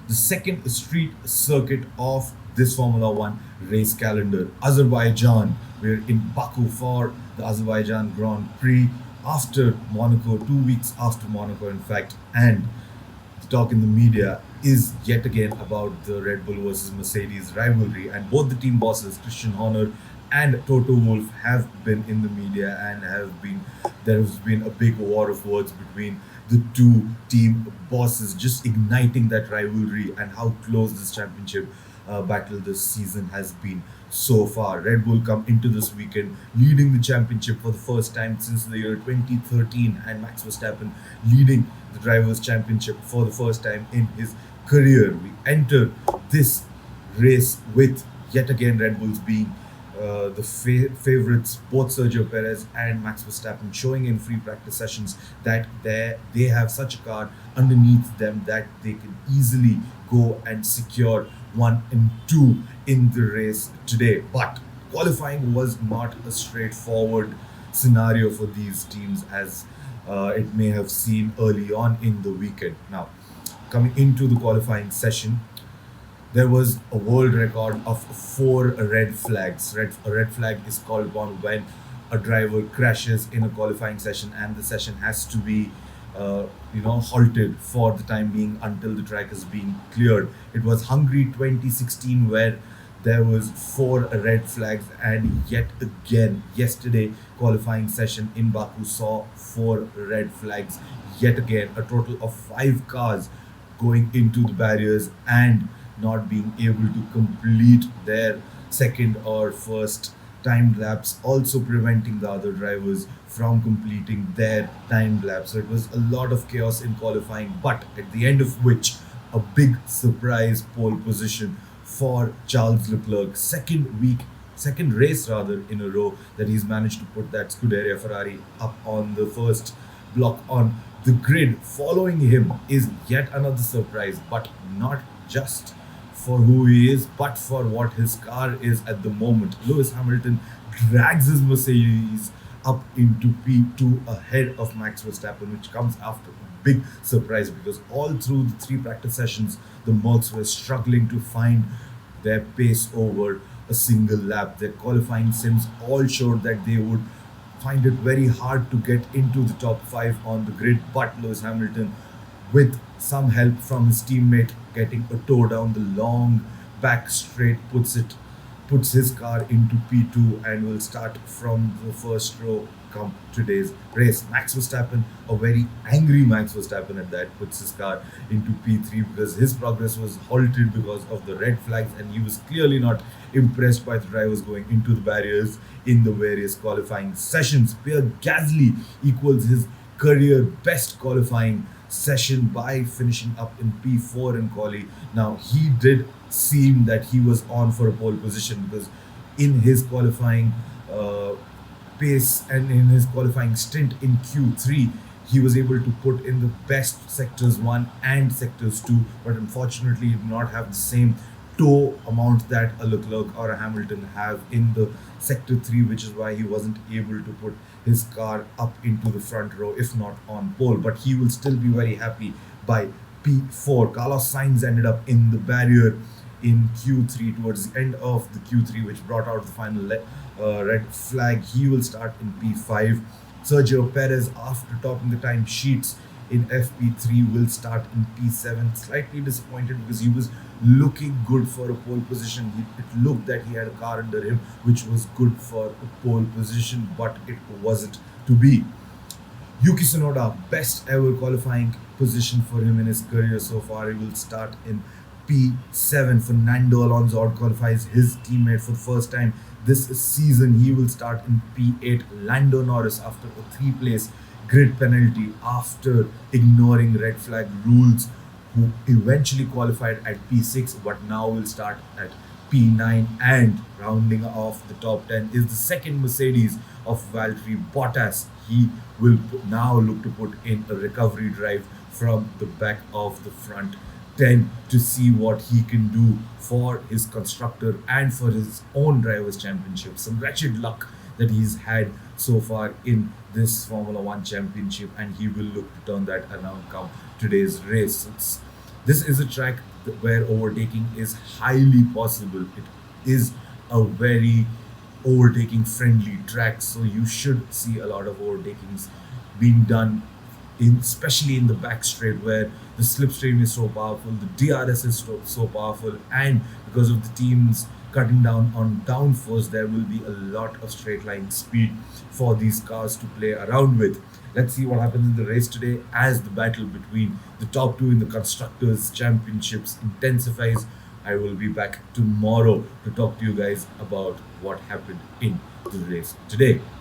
the second street circuit of this Formula One race calendar. Azerbaijan, we're in Baku for the Azerbaijan Grand Prix after Monaco, 2 weeks after Monaco, in fact, and the talk in the media is yet again about the Red Bull versus Mercedes rivalry, and both the team bosses, Christian Horner and Toto Wolff, have been in the media and have been there has been a big war of words between the two team bosses, just igniting that rivalry and how close this championship battle this season has been so far. Red Bull come into this weekend leading the championship for the first time since the year 2013, and Max Verstappen leading the Drivers' Championship for the first time in his career. We enter this race with yet again Red Bulls being the favorites, both Sergio Perez and Max Verstappen, showing in free practice sessions that they have such a car underneath them that they can easily go and secure one and two in the race today. But qualifying was not a straightforward scenario for these teams as it may have seemed early on in the weekend. Now, coming into the qualifying session, there was a world record of four red flags. A red flag is called upon when a driver crashes in a qualifying session, and the session has to be, halted for the time being until the track is being cleared. It was Hungary 2016 where there was four red flags, and yet again yesterday qualifying session in Baku saw four red flags. Yet again, a total of five cars going into the barriers and not being able to complete their second or first timed laps, also preventing the other drivers from completing their timed laps. So it was a lot of chaos in qualifying, but at the end of which, a big surprise pole position for Charles Leclerc. Second race rather in a row that he's managed to put that Scuderia Ferrari up on the first block on the grid. Following him is yet another surprise, but not just for who he is, but for what his car is at the moment. Lewis Hamilton drags his Mercedes up into P2 ahead of Max Verstappen, which comes after a big surprise because all through the three practice sessions, the Mercs were struggling to find their pace over a single lap. Their qualifying sims all showed that they would find it very hard to get into the top five on the grid, but Lewis Hamilton, with some help from his teammate getting a tow down the long back straight, puts his car into P2 and will start from the first row come today's race. Max Verstappen, a very angry Max Verstappen at that, puts his car into P3 because his progress was halted because of the red flags, and he was clearly not impressed by the drivers going into the barriers in the various qualifying sessions. Pierre Gasly equals his career best qualifying session by finishing up in P4 in quali. Now, he did seem that he was on for a pole position because in his qualifying pace and in his qualifying stint in Q3, he was able to put in the best sectors 1 and sectors 2, but unfortunately, he did not have the same toe amount that a Leclerc or a Hamilton have in the sector 3, which is why he wasn't able to put his car up into the front row, if not on pole. But he will still be very happy by P4. Carlos Sainz ended up in the barrier in Q3 towards the end of the Q3, which brought out the final red flag. He will start in P5. Sergio Perez, after topping the time sheets in FP3, will start in P7. Slightly disappointed because he was looking good for a pole position. It looked that he had a car under him, which was good for a pole position, but it wasn't to be. Yuki Tsunoda, best ever qualifying position for him in his career so far. He will start in P7. Fernando Alonso out qualifies his teammate for the first time this season. He will start in P8. Lando Norris, after a 3-place grid penalty after ignoring red flag rules, who eventually qualified at P6 but now will start at P9. And rounding off the top 10 is the second Mercedes of Valtteri Bottas. He will now look to put in a recovery drive from the back of the front 10 to see what he can do for his constructor and for his own drivers' championship. Some wretched luck that he's had so far in this Formula One championship, and he will look to turn that around come today's race. This is a track where overtaking is highly possible. It is a very overtaking friendly track, so you should see a lot of overtakings being done in, especially in the back straight where the slipstream is so powerful, the DRS is so powerful, and because of the teams cutting down on downforce, there will be a lot of straight line speed for these cars to play around with. Let's see what happens in the race today as the battle between the top two in the constructors championships intensifies. I will be back tomorrow to talk to you guys about what happened in the race today.